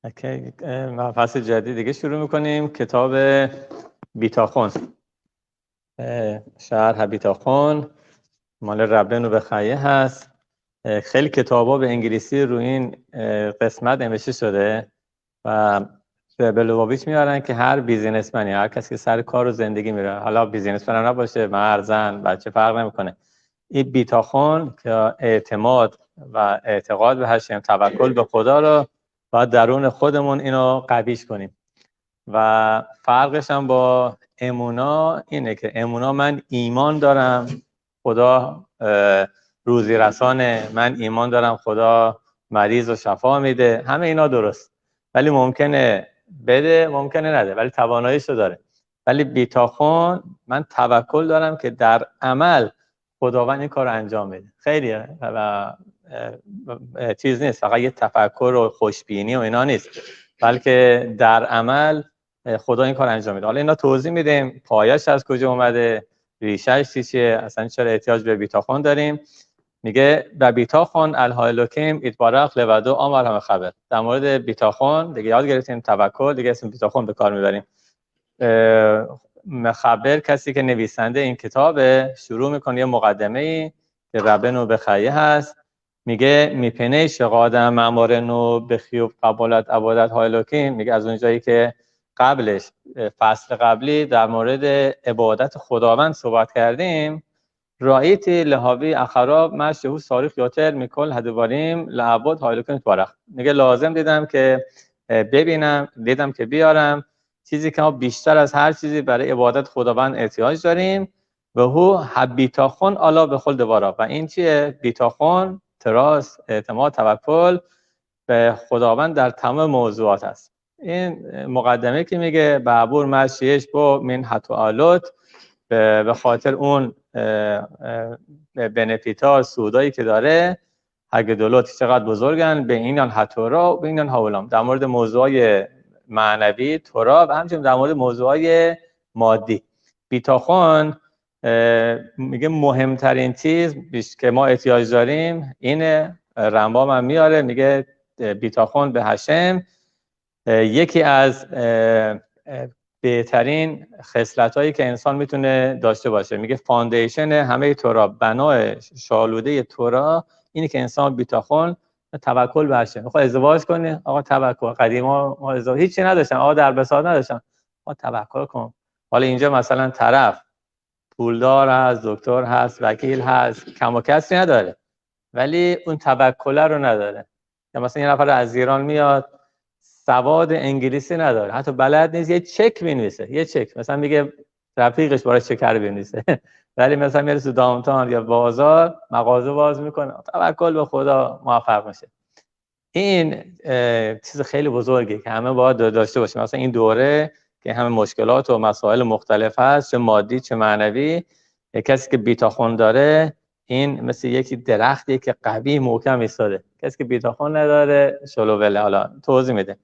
اوکی، فصل جدید دیگه شروع میکنیم. کتاب بیتاخون، شرح بیتاخون مال ربنو بخیه هست. خیلی کتابا به انگلیسی رو این قسمت نوشته شده و به لوباویچ میارن که هر بیزینسمنی، هر کسی که سر کار و زندگی میره، حالا بیزینسمن نباشه، مرد زن بچه فرق نمیکنه، این بیتاخون که اعتماد و اعتقاد به هشم، توکل به خدا رو باید درون خودمون اینو قویش کنیم. و فرقش هم با امونا اینه که امونا من ایمان دارم خدا روزی رسانه، من ایمان دارم خدا مریض و شفا میده، همه اینا درست، ولی ممکنه بده ممکنه نده، ولی تواناییشو داره. ولی بیتاخون من توکل دارم که در عمل خداوند این کار انجام میده. خیلی و چیز نیست فقط یه تفکر و خوشبینی و اینا نیست، بلکه در عمل خدا این کار انجام میده. حالا اینا توضیح میدیم پایش از کجا اومده، ریشه‌اش چیه، اصلا چرا احتیاج به بیتاخون داریم. میگه و بیتاخون الهایلوکیم ایتبارخ لودو آمر هم خبر. در مورد بیتاخون دیگه یاد گرفتیم، توکل دیگه اسم بیتاخون به کار میبریم. مخبر کسی که نویسنده این کتابه شروع میکنه یه مقدمه‌ای که ربنو بخیه هست. میگه میپنه شقادم معمارنو به خیوب قبالت عبادت هایلوکیم. میگه از اونجایی که قبلش فصل قبلی در مورد عبادت خداوند صحبت کردیم، رایتی لحاوی اخراب مشهو ساریخ یاتر میکل هدواریم لعباد هایلوکیم تبارخ. میگه لازم دیدم که ببینم، دیدم که بیارم چیزی که ما بیشتر از هر چیزی برای عبادت خداوند احتیاج داریم و هو بیتاخون آلا به خل دوارا. و این چیه؟ بیتاخون، تراست، اعتماد، توکل به خداوند در تمام موضوعات است. این مقدمه که میگه بعبور مشیش با من حتو آلوت، به خاطر اون بنفیتا سودایی که داره، اگه دولت چقدر بزرگن به اینان حتورا و به اینان حولام، در مورد موضوعای معنوی تورا و همچنین در مورد موضوعای مادی. بیتاخون میگه مهمترین چیز که ما احتیاج داریم اینه. رمبام هم میاره میگه بیتاخون به هشم یکی از بهترین خصلتایی که انسان میتونه داشته باشه. میگه فاندیشن همه تورا، بنای شالوده تورا اینه که انسان بیتاخون توکل برشه. میخواد ازدواج کنه، آقا توکل. قدیما ما ازدواج هیچی نداشتن، آقا در بساط نداشتن، آقا توکل کن. حالا اینجا مثلا طرف پولدار هست، دکتر هست، وکیل هست، کم و کسری نداره ولی اون توکل رو نداره. یا مثلا یه نفر از ایران میاد سواد انگلیسی نداره، حتی بلد نیست یه چک بنویسه، یه چک مثلا میگه رفیقش برای چکر بنویسه ولی مثلا میره تو داونتاون یا بازار مغازه باز میکنه، توکل به خدا موفق میشه. این چیز خیلی بزرگی که همه باید داشته باشیم. مثلا این دوره که همه مشکلات و مسائل مختلف هست، چه مادی چه معنوی، کسی که بیتاخون داره این مثل یکی درختی که قوی محکم ایستاده. کسی که بیتاخون نداره شلووله. حالا توضیح میده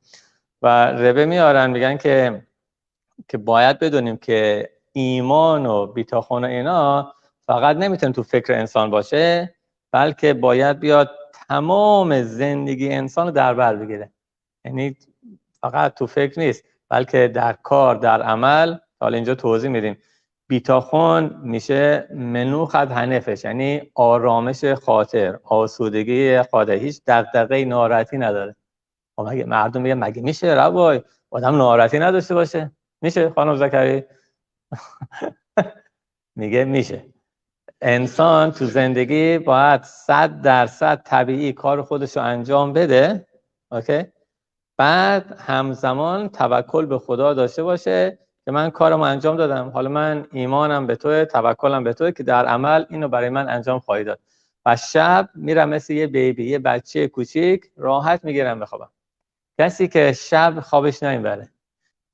و ربه میارن میگن که باید بدونیم که ایمان و بیتاخون و اینا فقط نمیتونه تو فکر انسان باشه، بلکه باید بیاد تمام زندگی انسان رو در بر بگیره. یعنی فقط تو فکر نیست بلکه در کار، در عمل. حالا اینجا توضیح میدیم. بیتاخون میشه منوخت هنفش، یعنی آرامش خاطر، آسودگی خاطر، هیچ دغدغه ناراحتی نداره. مگه مردم میگن مگه میشه روای آدم ناراحتی نداشته باشه؟ میشه خانم زکری؟ میگه میشه. انسان تو زندگی باید 100% طبیعی کار خودش رو انجام بده، اوکی؟ بعد همزمان توکل به خدا داشته باشه که من کارمو انجام دادم، حالا من ایمانم به توه، توکلم به توه که در عمل اینو برای من انجام خواهی داد. و شب میرم مثل یه بیبی، یه بچه کوچیک راحت میگیرم بخوابم. کسی که شب خوابش نمیبره،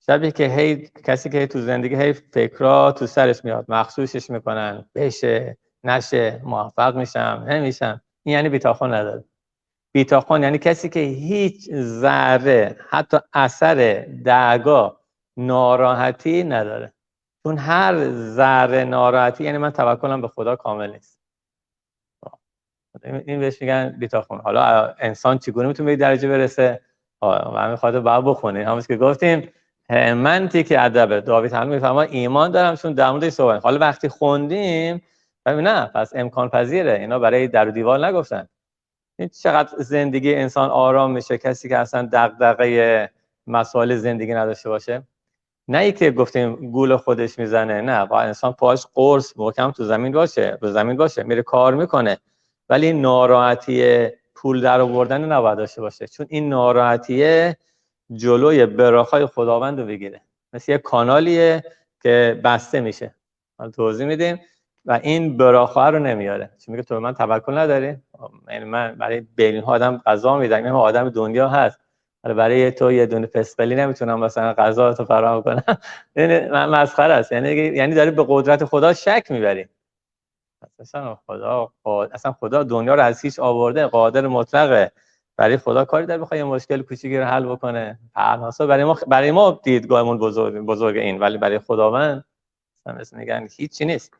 شبی که کسی که تو زندگی فکرها تو سرش میاد، مخصوصش میکنن، بشه نشه، موفق میشم نمیشم، این یعنی بیتاخون نداره. بیتاخون یعنی کسی که هیچ ذره حتی اثر دعوا ناراحتی نداره. چون هر ذره ناراحتی یعنی من توکلم به خدا کامل نیست. این بهش میگن بیتاخون. حالا انسان چگونه میتونه به این درجه برسه؟ و همین خاطر باید بخونید. همونش که گفتیم منطقی ادب داوید هم میفهمه ایمان دارم چون در موردش صحبت. حالا وقتی خوندیم ببین نه پس امکان پذیره، اینا برای در و دیوار نگفتن. این چقدر زندگی انسان آرام میشه کسی که اصلا دغدغه مسائل زندگی نداشته باشه. نه ای که گفتیم گول خودش میزنه، نه با انسان پاش قرص محکم تو زمین باشه، به زمین باشه، میره کار میکنه، ولی ناراحتی پول در آوردن نباید داشته باشه، چون این ناراحتیه جلوی براخای خداوند رو بگیره. مثل یه کانالیه که بسته میشه، حالا توضیح میدیم، و این براخا رو نمیاره. چون میگه تو من توکل نداری؟ یعنی من برای بیلیون ها آدم غذا میدم، این آدم دنیا هست، ولی برای تو یه دونه فسقلی نمیتونم مثلا غذا تو فراهم کنم. یعنی مسخره است. یعنی داره به قدرت خدا شک میبری. اصلا خدا دنیا رو از هیچ آورده، قادر مطلقه. برای خدا کاری داره بخواد یه مشکل کوچیکی رو حل بکنه؟ پرناسا برای ما دیدگاهمون بزرگ این، ولی برای خداوند مثلا میگن هیچی نیست.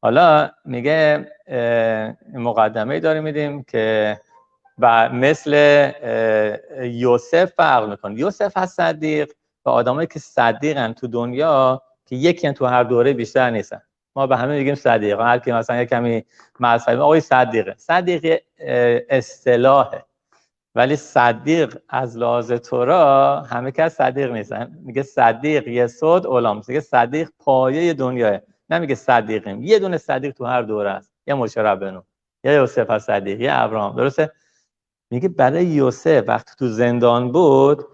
حالا میگه مقدمه‌ای داره میدیم که مثل یوسف فرق میکنه. یوسف از صدیق و آدمایی که صدیقن تو دنیا که یکی تو هر دوره بیشتر نیستن. ما به همه میگیم صدیق، هر کی مثلا یه کمی مذهبی آقای صدیقه. صدیق اصطلاحه، ولی صدیق از لحاظ تورا همه کس صدیق نیستن. میگه صدیق یسود علام، میگه صدیق پایه دنیاه. نمیگه صدیقیم، یه دونه صدیق تو هر دوره است، یا موسی ربنو، یا یوسف از صدیق، یا ابراهام. درسته؟ میگه برای یوسف وقتی تو زندان بود،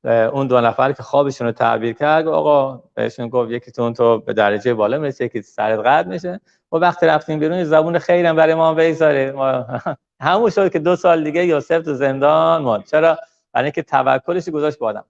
اون دو نفر که خوابشون رو تعبیر کرد، آقا بهشون گفت یکیتون تو به درجه بالا میرسه، یکی سرت قطع میشه، و وقتی رفتیم بیرون زبون خیرم برای ما بگذاره. همون شد که 2 سال دیگه یوسف تو زندان موند. چرا؟ برای اینکه توکلش گذاشت با آدم.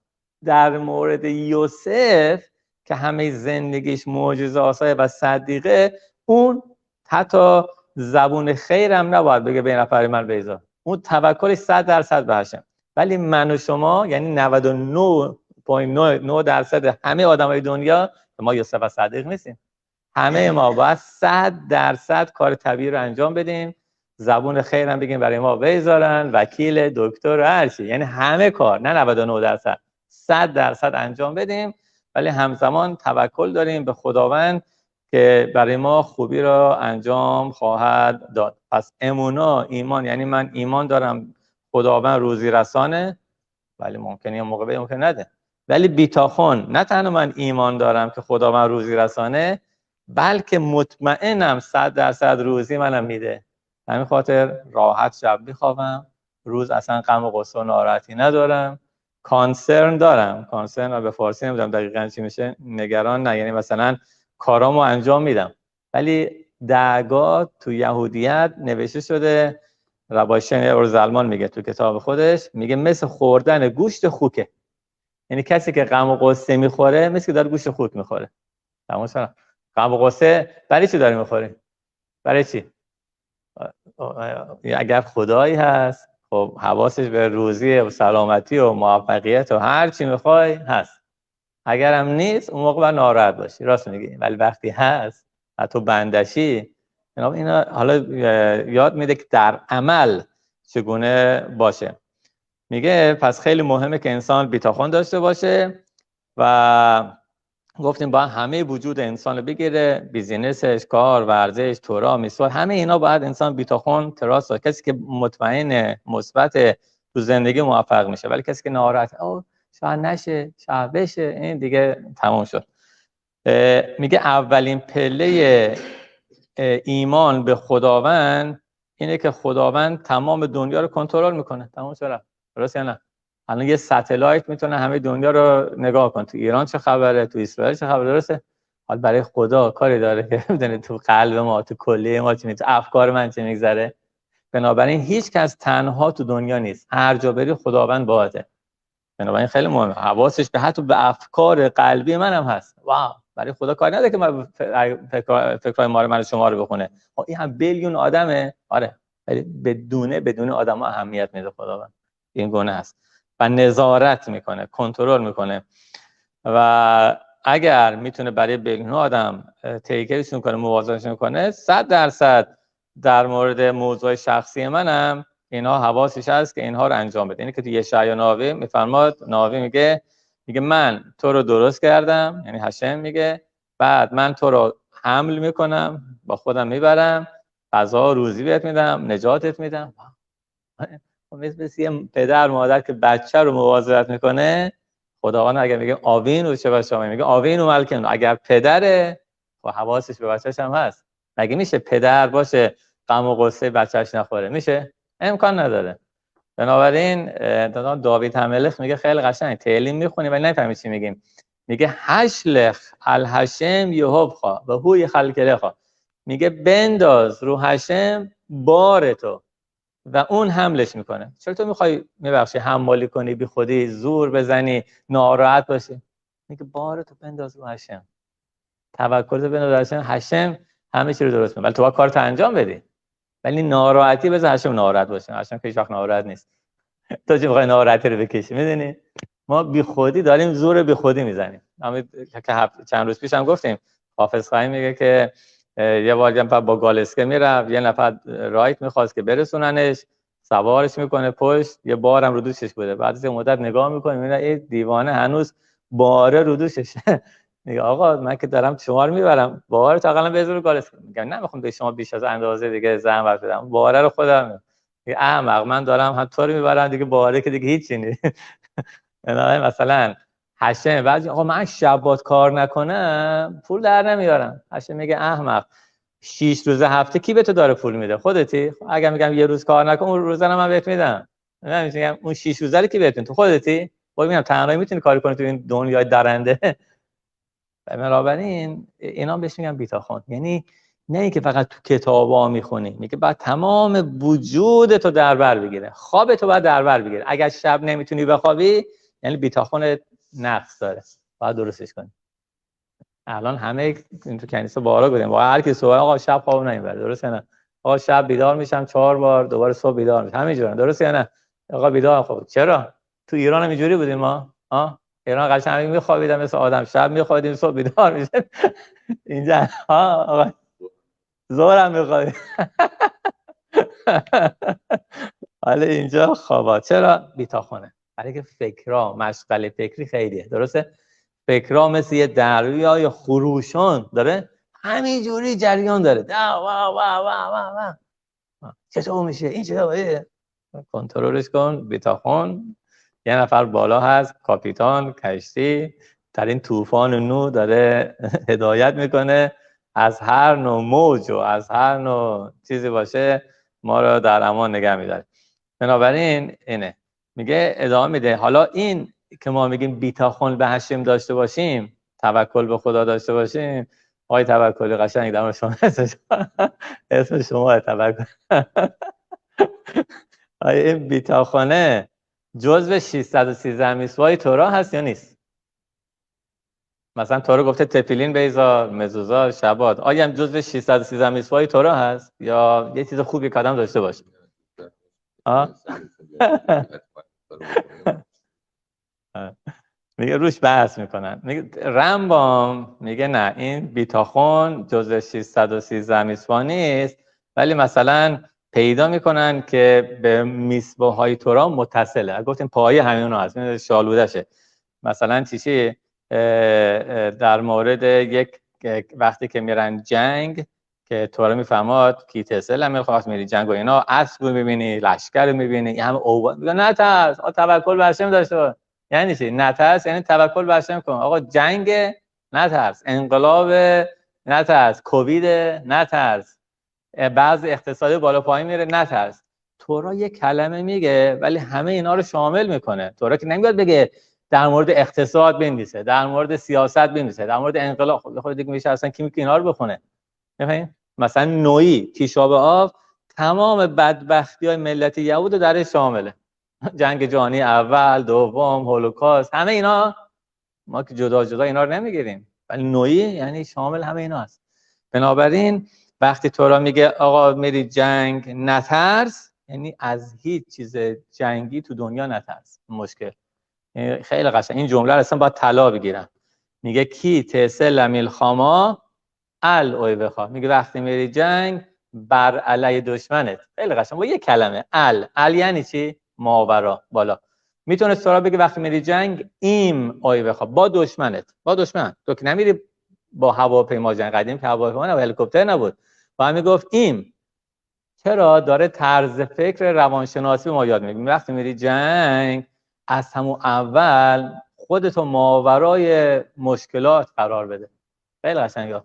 در مورد یوسف که همه زندگیش معجزه آسای و صدیقه، اون حتی زبون خیرم نباید بگه به نفر من بگذار. اون توکلش 100% به هشم. ولی من و شما یعنی 99.9% همه آدمای دنیا، ما یوسف و صدیق نیستیم. همه ما باید 100% کار طبیعی رو انجام بدیم، زبون خیر هم بگیم برای ما بذارن، وکیل، دکتر و هر چی، یعنی همه کار، نه 99%، 100% انجام بدیم، ولی همزمان توکل داریم به خداوند که برای ما خوبی را انجام خواهد داد. پس ایمان یعنی من ایمان دارم خداوند روزی رسانه، ولی ممکنه یه موقع ممکن نده. ولی بیتاخون، نه تنها من ایمان دارم که خداوند روزی رسانه، بلکه مطمئنم 100% روزی منم میده. همین خاطر راحت شب میخوابم، روز اصلا غم و غصه و ناراحتی ندارم. کانسرن دارم، کانسرن به فارسی نمیدونم دقیقاً چی میشه، نگران نه، یعنی مثلا کارامو انجام میدم. ولی درگاه تو یهودیت نوشته شده، رباشن اورزلمان میگه تو کتاب خودش، میگه مثل خوردن گوشت خوکه. یعنی کسی که غم و غصه میخوره مثل که داره گوشت خوک میخوره. تمام شد. غم و غصه برای چی داری میخوری؟ برای چی؟ اگر خدایی هست، خب حواسش به روزی و سلامتی و موفقیت و هر چی میخوای هست. اگر هم نیست اون موقع باید ناراحت باشی. راست میگی. ولی وقتی هست و تو بندشی، اینا حالا یاد میده که در عمل چگونه باشه. میگه پس خیلی مهمه که انسان بیتاخون داشته باشه و گفتیم باید همه وجود انسان رو بگیره، بیزینسش، کار، ورزش، تورا، میسوار، همه اینا باید انسان بیتاخون تراس باشه. کسی که مطمئن مثبت تو زندگی موفق میشه، ولی کسی که ناراحت شاید نشه، شاید بشه، این دیگه تموم شد. میگه اولین پله ایمان به خداوند اینه که خداوند تمام دنیا رو کنترل میکنه. تمام شد. درست یا نه؟ الان یه ستلایت میتونه همه دنیا رو نگاه کنه، تو ایران چه خبره، تو اسرائیل چه خبره. درسته؟ حالا برای خدا کاری داره که بدونه تو قلب ما، تو کلیه ما چی میگذره، افکار من چی میگذره. بنابراین هیچ کس تنها تو دنیا نیست، هر جا بری خداوند باهاته. بنابراین خیلی مهمه حواسش به حتی به افکار قلبی منم هست. واو، برای خدا کاری نداره که من فکرای ما رو من شما رو بخونه. این هم بیلیون آدمه، آره، ولی بدون آدم‌ها اهمیت میده خداوند. این گونه است و نظارت میکنه، کنترل میکنه، و اگر میتونه برای بیلیون آدم تیکرشون کنه، موازنهشون کنه، 100% در مورد موضوع شخصی منم اینا حواسش هست که اینها رو انجام بده. اینه که تو یشعیا ناوی میفرماد، ناوی میگه من تو رو درست کردم، یعنی هشم میگه، بعد من تو رو حمل میکنم، با خودم میبرم، غذا روزی بهت میدم، نجاتت میدم. مثل یه پدر مادر که بچه رو مواظبت میکنه، خداوند اگر میگه آوین و چه بچه‌ها میگه آوین و ملکن، اگر پدره خب حواسش به بچه‌ش هم هست. مگه میشه پدر باشه غم و غصه بچه‌ش نخوره؟ میشه؟ امکان نداره. بنابراین داوید هملخ میگه خیلی قشنگ، تعلیم میخونی ولی نفهمی چی میگیم. میگه هشلخ الهشم یهوبخا و هوی خلقلخا، میگه بنداز رو هشم بار تو و اون حملش میکنه. چرا تو میخوای حمالی کنی، بی خودی زور بزنی، ناراحت باشی؟ میگه بار تو بنداز رو هشم، توکل تو بنداز رو هشم، هشم همه چی رو درست میکنه. ولی تو باید کارت انجام بدی، ولی ناراحتی بذار هشم ناراحت باشه. هشم که هیچ وقت ناراحت نیست. تو چه میخوای ناراحتی رو بکشی؟ میدونی ما بی خودی داریم زور بی خودی میزنیم. که چند روز پیش هم گفتیم، حافظ خانی میگه که یه بار با گالسکه میرفت، یه نفر رایت میخواست که برسوننش، سوارش میکنه پشت، یه بارم رو دوشش بوده. بعد از مدت نگاه میکنه میبینه این دیوانه هنوز باره رو دوششه. میگه آقا من که دارم شما رو میبرم، باره تو اقلا بذار رو گالسکه. میگه نه میخوام به شما بیش از اندازه دیگه زحمت بدم، باره رو خودم. میگه احمق، من دارم هم تو رو میبرم دیگه، باره که دیگه هیچی نیست. مثلا هشم بعضی آقا من شبات کار نکنم پول در نمیارم. هشم میگه احمق، 6 روز هفته کی به تو داره پول میده؟ خودتی. اگر میگم یه روز کار نکن، اون روزا رو من بهت میدم. نمیگم اون 6 روزه رو کی بهت میده؟ تو خودتی. خب میگم تنهایی میتونی کاری کنی تو این دنیای درنده. بنابراین اینا بهش میگن بیتاخون. یعنی نه اینکه فقط تو کتابا میخونی، میگه بعد تمام وجودتو در بر بگیره، خوابتو بعد در بر بگیره. اگر شب نمیتونی بخوابی یعنی بیتاخون نقص داره، باید درستش کنی. الان همه تو کنیسه بارا گفتیم، با هر کی صبح آقا شب خواب نمیبره، درسته نه؟ آقا شب بیدار میشم 4 بار، دوباره صبح بیدار میشم، همینجوریه، درسته نه؟ آقا بیدار. خب چرا تو ایران هم اینجوری بودیم ما؟ ایران قشنگ میخوابیدم مثل آدم، شب میخوابیدیم صبح بیدار میشه. اینجا آقا زورم میخوابید. حالا اینجا خوابا. چرا بیتاخونه؟ برای که فکرها، مشغله فکری خیلیه، درسته؟ فکرها مثل یه دریای خروشان داره همینجوری جریان داره. چطور میشه این؟ چطور کنترلش کن؟ بیتاخون. یه نفر بالا هست، کاپیتان کشتی، در این طوفان نو داره هدایت میکنه، از هر نوع موج و از هر نوع چیزی باشه ما رو در امان نگه میداره. بنابراین اینه میگه، ادامه میده. حالا این که ما میگیم بیتاخون به هشم داشته باشیم، توکل به خدا داشته باشیم، آقای توکلی قشنگ در شما اسم شما توکل. این بیتاخونه جزو 613 میسوای تورا هست یا نیست؟ مثلا تورا گفته تفیلین بیزار، مزوزا، شبات، آیا هم جزو 613 میسوای تورا هست یا یه چیز خوبی که آدم داشته باشه؟ میگه روش بحث میکنن. میگه رمبام میگه نه، این بیتاخون جزو 613 میسوا نیست، ولی مثلا پیدا میکنن که به میسواهای تورا متصله. گفتیم پایه همین هست، شالودشه. مثلا چیزی در مورد یک وقتی که میرن جنگ که تورا میفهماد کی تسل هم میخواست میری جنگ و اینا، اسب رو میبینی، لشکر رو میبینی، این همه اوبا میگه نه ترس، توکل بر هشم داشته باش. یعنی چی؟ نترس یعنی توکل بر هشم کن. آقا جنگ نترس، انقلاب نترس، کووید نترس، بعض اقتصادی بالا پایین میره نترس. تورا یه کلمه میگه ولی همه اینا رو شامل میکنه. تورا که نمیاد بگه در مورد اقتصاد بنویسه، در مورد سیاست بنویسه، در مورد انقلاب. خود دیگه میشه اصلا کی اینا رو بخونه؟ ببین مثلا نوئی تیشاب آب تمام بدبختی‌های ملت یهود در شامله. جنگ جهانی اول، دوم، هولوکاست، همه اینا ما که جدا جدا اینا رو نمیگیریم، ولی نوئی یعنی شامل همه اینا است. بنابراین وقتی تورا میگه آقا میری جنگ نترس، یعنی از هیچ چیز جنگی تو دنیا نترس. مشکل خیلی قشنگ این جمله رو اصلا باید طلا بگیرن. میگه کی تسل میل خاما ال اوی بخوا، میگه وقتی میری جنگ بر علیه دشمنت. خیلی قشنگ با یه کلمه ال یعنی چی؟ ماورا، بالا. میتونه سورا بگه وقتی میری جنگ ایم آی بخواب با دشمنت، با دشمن. تو که نمیری با هواپیما جنگ، قدیم که هواپیما نه هلیکوپتر نبود، با هم میگفت ایم. چرا؟ داره طرز فکر روانشناسی ما یاد میگه. وقتی میری جنگ از همون اول خودتو ماورای مشکلات قرار بده. خیلی قشنگه.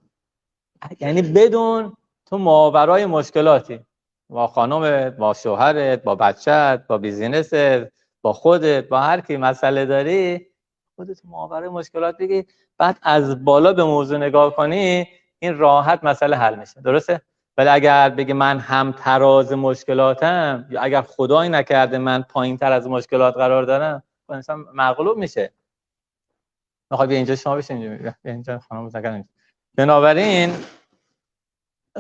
یعنی بدون تو ماورای مشکلاتی، با خانمت، با شوهرت، با بچت، با بیزینست، با خودت، با هر کی مسئله داری، خودت ماورای مشکلات بگی، بعد از بالا به موضوع نگاه کنی، این راحت مسئله حل میشه. درسته؟ ولی اگر بگی من هم تراز مشکلاتم، یا اگر خدایی نکرده من پایین‌تر از مشکلات قرار دارم، انسان مغلوب میشه. میخوای بیا اینجا شما بشین، بیا اینجا خانم زکر. بنابراین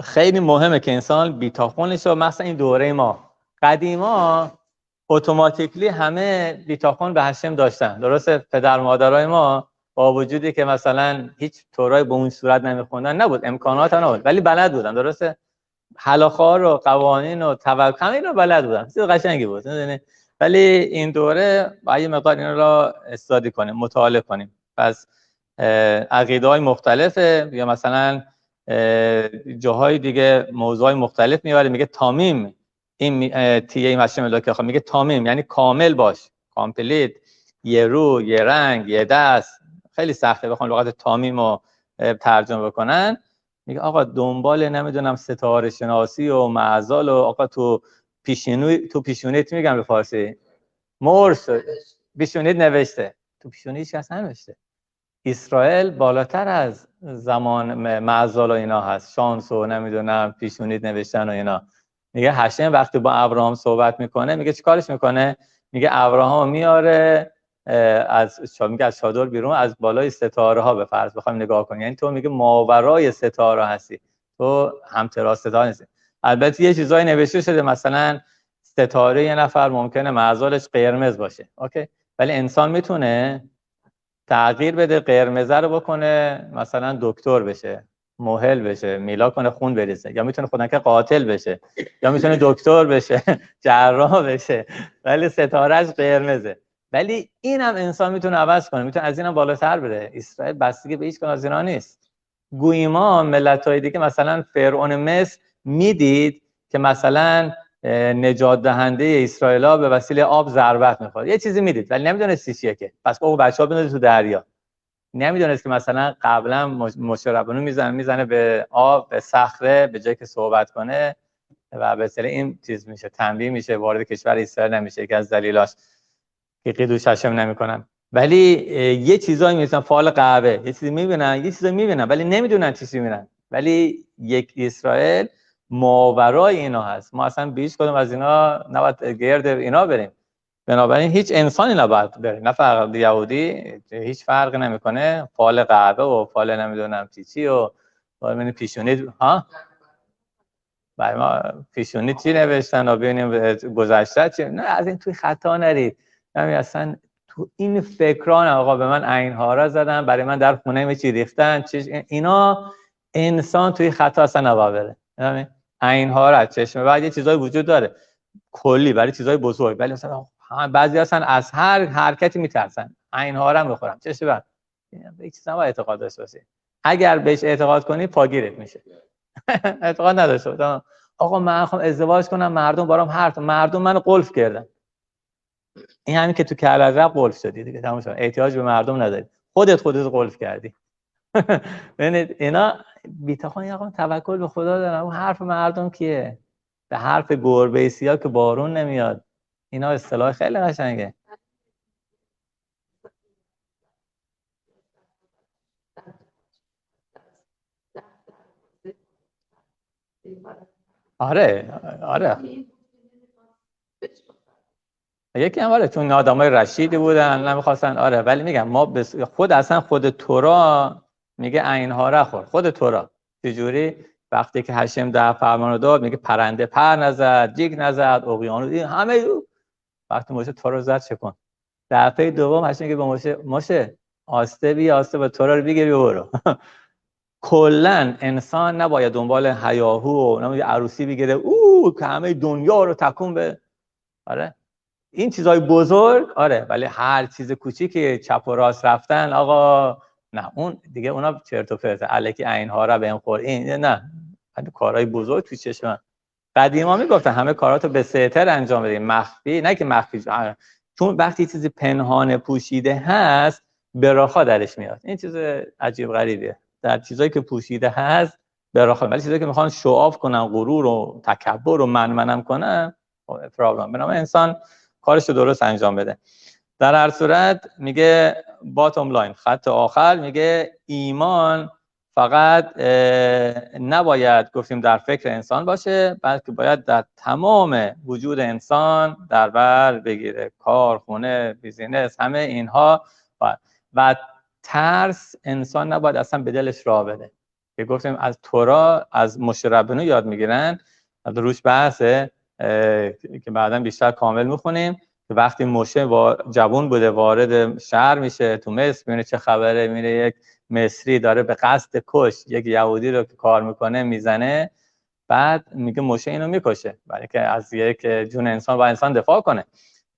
خیلی مهمه که انسان بی‌تاخون شه. مثلا این دوره ما قدیما اتوماتیکلی همه بی‌تاخون به هشم داشتن. درسته؟ پدر مادرای ما با وجودی که مثلا هیچ تورای به اون صورت نمیخوندن، نبود، امکانات هم نبود، ولی بلد بودن. درسته؟ حلاخار و قوانین و توکل همه اینا بلد بودن. چیز قشنگی بود. ولی این دوره با یه مقدار اینا را استادی کنیم، مطالعه کنیم. پس عقیده‌های مختلفه، یا مثلا جاهای دیگه موضوعای مختلف میاره. میگه تامیم، این تیه مشم الهی میگه تامیم یعنی کامل باش، کامپلیت، یه رو، یه رنگ، یه دست. خیلی سخته بخوام لغت تامیم رو ترجمه بکنن. میگه آقا دنبال نمیدونم ستاره شناسی و معزال و آقا تو پیشونیت میگم به فارسی مرس پیشونیت نوشته، تو پیشونیت کس ننوشته. اسرائیل بالاتر از زمان معزال و اینا هست، شانس و نمیدونم پیشونیت نوشتن و اینا. میگه هشم وقتی با ابراهام صحبت میکنه، میگه چیکارش میکنه؟ میگه ابراهام میاره از چادر بیرون، از بالای ستاره ها به فرض بخوایم نگاه کنیم، یعنی تو میگه ماورای ستاره هستی، تو همتراز ستاره نیستی. البته یه چیزایی نوشته شده، مثلا ستاره یه نفر ممکنه معزالش قرمز باشه، اوکی، ولی انسان میتونه تغییر بده، قرمزه رو بکنه مثلا دکتر بشه، مهل بشه، میلا کنه خون بریزه، یا میتونه خودنکه قاتل بشه، یا میتونه دکتر بشه، جراح بشه، ولی ستارهش قرمزه. ولی اینم انسان میتونه عوض کنه، میتونه از اینم بالاتر بره. اسرائیل بستگی به هیچ کدوم از اینا نیست. گویما ملت‌های دیگه مثلا فرعون مصر میدید که مثلا نجات دهنده اسرائیل‌ها به وسیله آب ضربت می‌خوره، یه چیزی میدید ولی نمیدونستی چیه، که پس اون بچه‌ها بندازید تو دریا. نمیدونست که مثلا قبلا مشربانو میزنه به آب، به صخره، به جای که صحبت کنه و به وسیله این چیز میشه تنبیه میشه، وارد کشور اسرائیل نمیشه، که از دلیلاش که قیدوش هشم نمیکنن. ولی یه چیزایی مثلا فال قهوه، یه چیزی میبینن، یه چیزی میبینن ولی نمیدونن چی میبینن. ولی یک اسرائیل ماورای اینا هست. ما اصلا بیش کدوم از اینا نباید گرد اینا بریم. بنابراین هیچ انسانی نباید بره، نه فقط یهودی، هیچ فرق نمیکنه فال قهوه و فال نمیدونم چی و فال پیشونی ها. برای ما پیشونی چی نوشتن و ببینیم گذشته چی. نه از این توی خطا نرید. همین اصلا تو این فکران آقا به من عین‌ها را زدن، برای من در خونه چی ریختن، اینا انسان توی خطا اصلا نباید بره. عین‌ها را چشم بعد یه چیزای وجود داره کلی برای چیزای بزرگ، ولی مثلا بعضی هستن از هر حرکتی میترسن، عین‌ها را میخورن چشم بعد به هیچ چیز نباید اعتقاد داشته باشی. اگر بهش اعتقاد کنی پاگیرت میشه. اعتقاد نداشته باش. آقا من میخوام ازدواج کنم، مردم برام حرف، مردم منو قلف کردن. این همین که تو کلرب قلف شدی دیگه، تموم شد. احتیاج به مردم نداری، خودت قلف کردی. ببینید اینا بی‌تاخون، آقا توکل به خدا دارن. اون حرف مردم کیه؟ به حرف گربه سیاه که بارون نمیاد. اینا اصطلاح خیلی قشنگه. آره یکی هم آره، چون آدمای رشیدی بودن نمیخواستن. آره ولی میگم ما خود تورا میگه عین‌ها را خور. خود تورا چجوری؟ وقتی که هشم ده فرمان رو داد، میگه پرنده پر نزد، جیگ نزد، اقیانوس، همه وقتی موشه تورا زد چه کن؟ دفعه دوم هشم میگه به موشه آسته با تورا رو بگیری برو. کلا انسان نباید دنبال هیاهو و عروسی بگیره که همه دنیا رو تکون به. آره این چیزای بزرگ آره، ولی هر چیز کوچیکی چپ و راست رفتن آقا نه، اون دیگه اونا چرت و پرته، الکی عینها را بهم خور این نه، کارهای بزرگ تو چشم قدیما میگفتن همه کاراتو به ستر انجام بدید، مخفی نه که مخفی، چون وقتی چیزی پنهان پوشیده هست براخا درش میاد. این چیز عجیب غریبیه، در چیزایی که پوشیده هست براخا، ولی چیزایی که میخوان شوآف کنن، غرور و تکبر و منم کنن پرابلم. بنابراین انسان کارش رو درست انجام بده. در هر صورت میگه باتم لاین، خط آخر میگه ایمان فقط نباید گفتیم در فکر انسان باشه، بلکه باید در تمام وجود انسان در بر بگیره، کار، خونه، بیزینس، همه اینها. و ترس انسان نباید اصلا به دلش راه بده، که گفتیم از تورا از موشه ربنو یاد میگیرن، روش بحثه که بعدا بیشتر کامل میخونیم، که وقتی موشه جوان بوده وارد شهر میشه تو مصر، میبینه چه خبره، میره یک مصری داره به قصد کش یک یهودی رو که کار میکنه میزنه، بعد میگه موشه اینو میکشه، برای که از یک جون انسان با انسان دفاع کنه.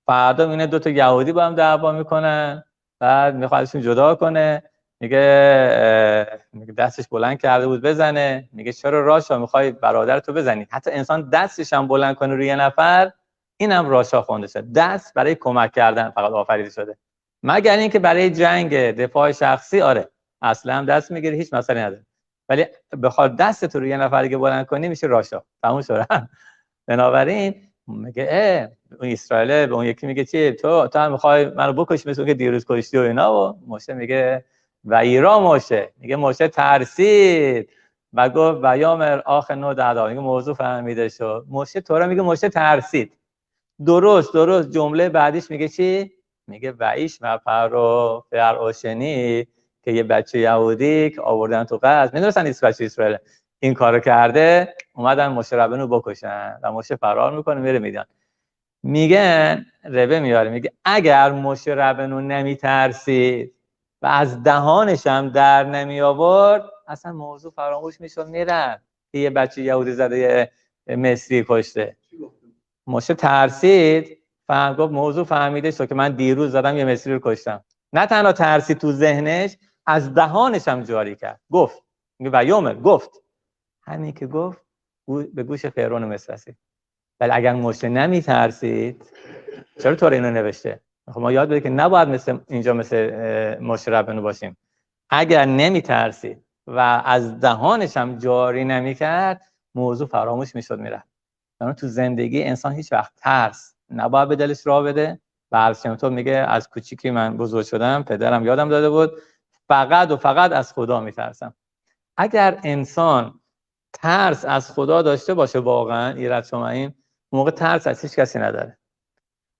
فردا میبینه دو تا یهودی با هم دعوا میکنن، بعد میخواد ازشون جدا کنه، میگه دستش بلند کرده بود بزنه، میگه چرا راشا میخوای برادرتو بزنی؟ حتی انسان دستش هم بلند کنه روی یه نفر، اینم راشا خونده شده. دست برای کمک کردن فقط آفریده شده، مگر اینکه برای جنگ دفاع شخصی آره اصلا هم دست میگیره، هیچ مسئله نداره، ولی بخواد دستت رو یه نفر دیگه بلند کنی میشه راشا، تموم شد. بنابراین میگه اون اسرائیل به اون یکی میگه چی تو هم میخوای منو بکشی مثل که دیروز کشتی و اینا، و موشه میگه و ایرا موشه، میگه موشه ترسید و گفت و یامر آخ نو دادا، میگه موضوع فهمیده شد. موشه تو را میگه موشه ترسید. درست جمله بعدیش میگه چی؟ میگه و ایش مفرو فرعوشنی، که یه بچه یهودی که آوردن تو قصد، میدونستن این بچه اسرائیل این کارو کرده، اومدن موشه ربنو بکشن و موشه فرار میکنه میره میدان. میگن ربه میاره میگه اگر موشه ربنو نمیترسید و از دهانش هم در نمی آورد، اصلا موضوع فراموش میشد میرفت که یه بچه یهودی زده یه مصری کشته. موشه ترسید، گفت موضوع فهمیده شد که من دیروز زدم یه مصری رو کشتم. نه تنها ترسید تو ذهنش، از دهانش هم جاری کرد، گفت میگه و یومر گفت، همین که گفت به گوش فرعون مصر رسید. ولی اگر موشه نمیترسید، چرا تو اینو نوشته؟ خب ما یاد بگیریم که نباید مثل موشه ربنو باشیم. اگر نمیترسید و از دهانش هم جاری نمیکرد، موضوع فراموش میشد میرفت. یعنی تو زندگی انسان هیچ وقت ترس نباید به دلش راه بده. برسیم میگه از کوچیکی من بزرگ شدم، پدرم یادم داده بود فقط و فقط از خدا میترسم. اگر انسان ترس از خدا داشته باشه واقعا ایراد شما این موقع ترس از هیچ کسی نداره.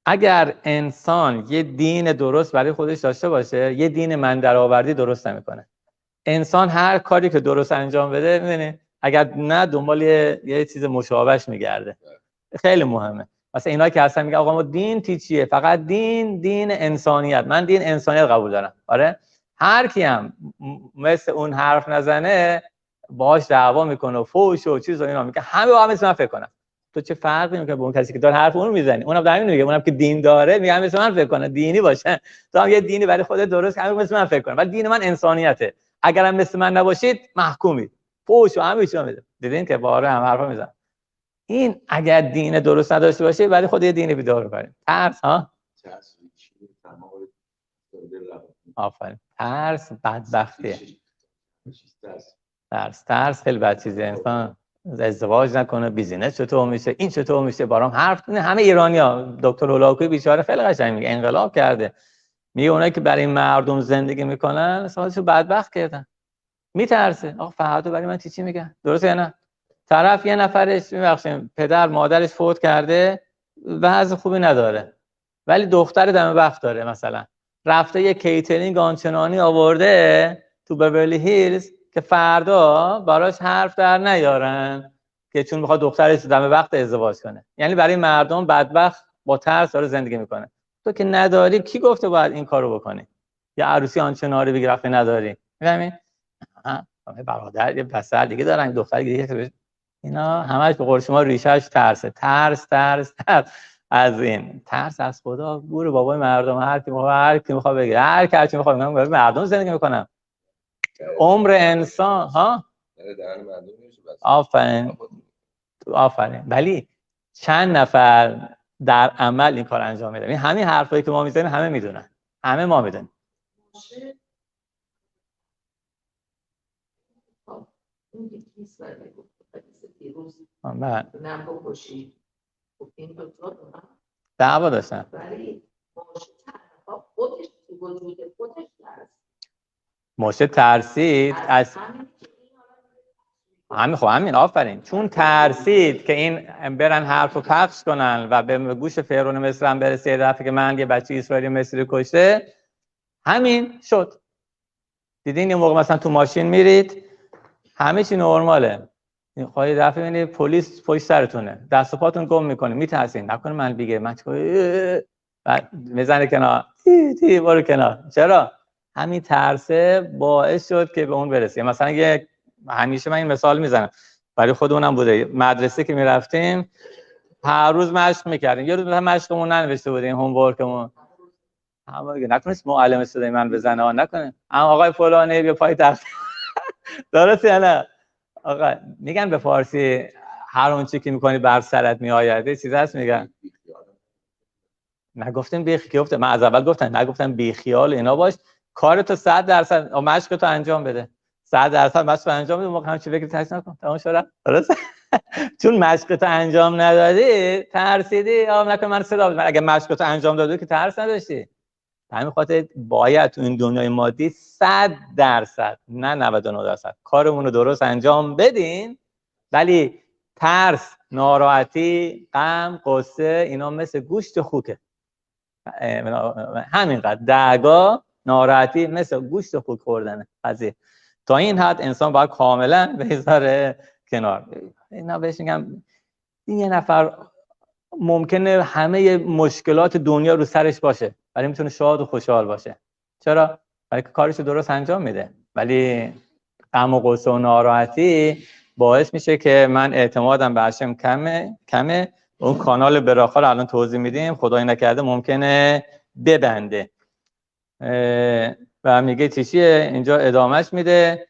اگر انسان یه دین درست برای خودش داشته باشه، یه دین من درآوردی درست نمیکنه. انسان هر کاری که درست انجام بده، می‌بینی اگر نه دنبال یه چیز مشابهش میگرده. خیلی مهمه. مثلا اینا که اصلا میگن آقا ما دین چیه؟ فقط دین انسانیت. من دین انسانیت قبول دارم. آره؟ هر کی هم مثل اون حرف نزنه باهاش دعوا میکنه و فوش و چیز و اینا میگه، همه با هم مثل من فکر کنن. تو چه فرقی میکنه با اون کسی که داره حرف اون رو میزنی؟ اونم همین میگه، اونم که دین داره میگه مثل من فکر کنه، دینی باشه. تو هم یه دینی برای خودت درست کنی مثل من فکر کنه، ولی دین من انسانیته. اگرم مثل من نباشید محکومید. فوش و همه چیزا میده. دیدین که باره هم حرفا میزنن. این اگر دین درست نداشته باشه، ولی خود یه دین بیدار کنیم. ترس ها؟ آفرین. ترس بدبختیه. ترس خیلی بد چیزه. انسان ازدواج نکنه، بیزینس چطور میشه، این چطور میشه، برام حرف کنه. همه ایرانی‌ها، دکتر هولاکویی بیچاره خیلی قشنگ میگه انقلاب کرده. میگه اونایی که برای مردم زندگی میکنن خودشو بدبخت کردن. میترسه آقا فردا برای من چی میگن؟ درسته یا نه؟ طرف یه نفرش میبخشیم پدر مادرش فوت کرده، وضع خوبی نداره، ولی دختر دم وقت داره، مثلا رفته یه کیترینگ آنچنانی آورده تو بیورلی هیلز که فردا براش حرف در نیارن که چون میخواد دخترش دم وقت ازدواج کنه. یعنی برای مردم بدبخت با ترس داره زندگی میکنه. تو که نداری، کی گفته باید این کارو بکنی؟ یا عروسی آنچنانی بگی رفته نداری؟ میفهمی؟ برادر یه پسر دیگه دارن، دختر دیگه، اینا همش به قول شما ریشه‌اش ترسه. ترس از این، ترس از خدا، گور بابای مردم، هر کی میخواد بگه، هر کی میخواد، مردم زندگی میکنم. عمر انسان ها آفرین. ولی چند نفر در عمل این کار انجام میدن؟ همین حرفایی که ما میزنیم همه میدونن، همه ما میدونیم. دعوا داشتن. موشه ترسید از همین آفرین، چون ترسید که این برن حرفو پخش کنن و به گوش فرعون مصر هم برسه یه دفعه که من یه بچه اسرائیلی مصری کشته، همین شد. دیدین یه موقع مثلا تو ماشین میرید همه چی نرماله، خواهی دفعه میبینید پلیس پشت سرتونه، دست و پاتون گم میکنه، میترسین نکنه من بگه من میزنه کنار، تی برو کنار. چرا؟ همین ترسه باعث شد که به اون برسیم. مثلا همیشه من این مثال میزنم برای خودمونم بوده، مدرسه که میرفتیم هر روز مشق میکردیم، یه روز مثلا مشقمون ننوشته بودیم، هوم ورکمون، اما دیگه نکنه معلم صدای من بزنه، نکنه اما آقای فلانی بیا پای تخت. درسته یا نه؟ آقا میگن به فارسی هر اون چی که میکنی بر سرت میآید، یه چیز هست میگن. نگفتم بیخیال، من از اول گفتم نگفتم بیخیال اینا باش، کارتو 100% مشقتو انجام بده، 100% مشق انجام بده، موقع همچی فکر تاش نکن، تمام شد. درسته؟ چون مشقتو انجام ندادی ترسیدی، نکن من صدا بزنم. اگه مشقتو انجام دادی که ترس نداشتی. همین خاطر باید تو این دنیای مادی 100% نه 99% کارمون رو درست انجام بدین، ولی ترس، ناراحتی، غم، قصه اینا مثل گوشت خوکه. همینقدر دعوا، ناراحتی مثل گوشت خوک خوردنه. قضیه تا این حد انسان باید کاملا بذاره کنار. اینا بهش میگم این یه نفر ممکنه همه مشکلات دنیا رو سرش باشه ولی میتونه شاد و خوشحال باشه. چرا؟ برای که کارشو درست انجام میده. ولی غم و غصه و ناراحتی باعث میشه که من اعتمادم به هشم کمه. اون کانال براخا رو الان توضیح میدیم، خدای نکرده ممکنه ببنده. و میگه چیه اینجا ادامهش میده،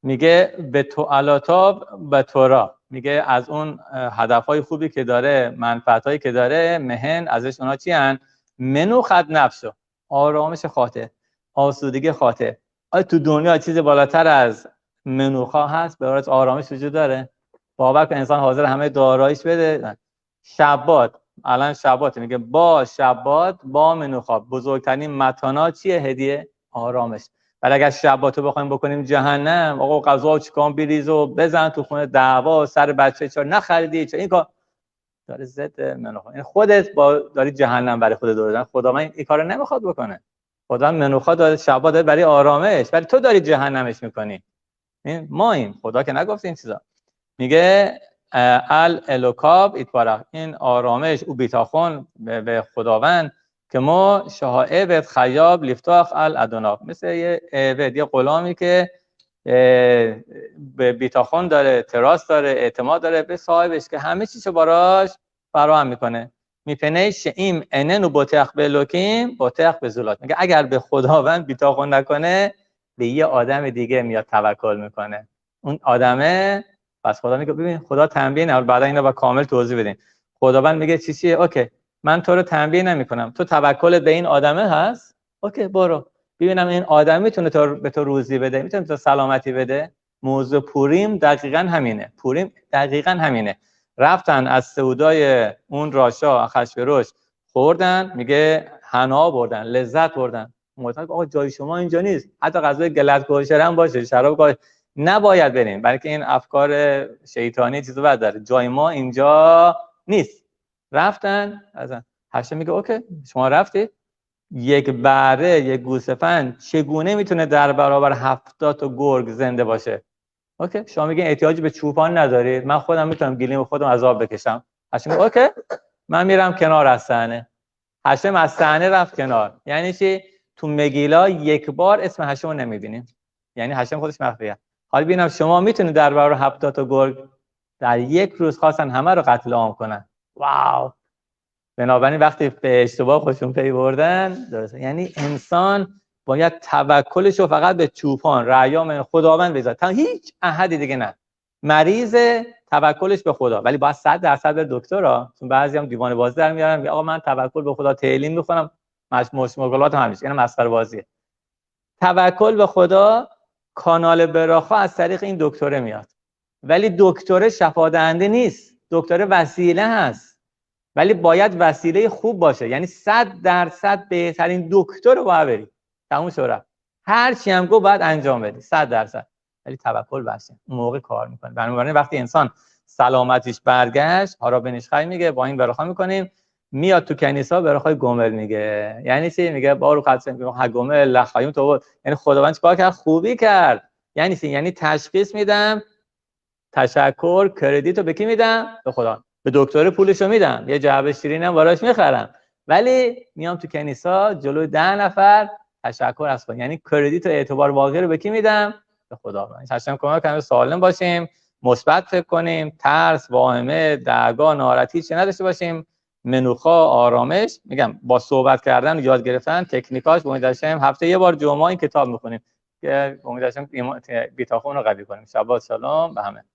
میگه به تو علاتاب و تورا، میگه از اون هدفهای خوبی که داره، منفعتهایی که داره، مهن ازش اونا چی هن؟ منو خد نفسو، آرامش خاطر، آسودگی خاطر. آیا تو دنیا چیز بالاتر از منوخا هست؟ به عبارت آرامش وجود داره؟ باور کن انسان حاضر همه داراییش بده. شبات، الان شبات، میگه با شبات با منوخا بزرگترین متانا چیه؟ هدیه آرامش. ولی اگر شباتو بخوایم بکنیم جهنم، آقا غذا چیکار بریز و بزن تو خونه، دعوا سر بچه، چرا نخریدی، چرا این کار داره ضد منوخا. این خودت داری جهنم برای خودت درست. خدا من این کارو نمیخواد بکنه. خدا منوخا داره، شبات داره برای آرامش، ولی تو داری جهنمش میکنی. این ما این خدا که نگفت این چیزا. میگه الوکاب ایتبارک، این آرامش او بیتاخون به خداوند که ما شهائبت خیاب لیفتاخ الادوناب، مثل یه عبد، یه غلامی که به بیتاخون داره، تراس داره، اعتماد داره به صاحبش که همه چیزو براش فراهم میکنه. میپنه شئیم انن بوتخ بلوکیم بوتخ بزولات، میگه اگر به خداوند بیتاخون نکنه به یه آدم دیگه میاد توکل میکنه. اون آدمه پس خدا میگه ببین خدا تنبیه نه، بعدا اینو با کامل توضیح بدین. خداوند میگه چیه؟ اوکی من تو رو تنبیه نمیکنم، تو توکلت به این آدمه هست، اوکی برو ببینم این آدم میتونه به تو روزی بده، میتونه به تو سلامتی بده. موضوع پوریم دقیقاً همینه. پوریم دقیقاً همینه. رفتن از سودای اون راشا اخشوروش خوردن، میگه حنا بردن، لذت بردن. معتقد آقا جای شما اینجا نیست، حتی غذای گلت کوشر هم باشه، شراب نباید بریم، بلکه این افکار شیطانی چیزو بد داره، جای ما اینجا نیست. رفتن ازن هشم میگه اوکی شما رفتید، یک بره، یک گوسفند چگونه میتونه در برابر 70 تا گرگ زنده باشه؟ اوکی شما میگین احتیاجی به چوپان ندارید، من خودم میتونم گلیم خودم عذاب بکشم. هشم میگه اوکی من میرم کنار از صحنه. هشم از صحنه رفت کنار. یعنی چی؟ تو مگیلا یک بار اسم هشم رو نمیبینیم، یعنی هشم خودش مخفیه. حالا ببینم شما میتونید در برابر 70 تا گرگ در یک روز خواستن همه رو قتل عام کنن. واو. بنابراین وقتی به اشتباه خودشون پی بردن، درسته، یعنی انسان باید توکلش رو فقط به چوپان، رعیام خداوند بذاره، تا هیچ احدی دیگه نه. مریض توکلش به خدا، ولی باید 100% به دکتر ها، چون بعضی هم دیوانه بازی در میارن میگه آقا من توکل به خدا تیلین میخونم، مشمولات همیشه، این مسخره بازیه. توکل به خدا کانال براخا از طریق این دکتره میاد، ولی دکتر شفا دهنده نیست، دکتر وسیله هست، ولی باید وسیله خوب باشه. یعنی 100% بهترین دکتر رو باید بری، تموم شد. هر چی هم گفت باید انجام بدی 100%، ولی توکل بسته اون موقع کار میکنه. بنابراین وقتی انسان سلامتیش برگشت، هارابنیش خای میگه با این براخا میکنیم، میاد تو کنیسا براخای گومل میگه. یعنی چی؟ میگه بارو قدس ها گومل لخایون تو، یعنی خداوند چیکار کرد؟ خوبی کرد. یعنی چی؟ یعنی تشخیص میدم، تشکر، کردیتو به کی میدم؟ به خدا. به دکتر پولشو میدم، یه جعبه شیرینم براش میخرم، ولی میام تو کنیسا جلوی 10 نفر تشکر از خدا، یعنی کردیت و اعتبار واقعی رو به کی میدم؟ به خدا. تشکر کنم سالم باشیم، مثبت فکر کنیم، ترس، واهمه، دعوا، ناراحتی چه نداشته باشیم، منوخا، آرامش. میگم با صحبت کردن و یاد گرفتن تکنیکاش امید داشتم هفته یه بار جمعه این کتاب میخونیم که امید داشتم بیتاخون رو قوی کنیم. شبات شلوم به همه.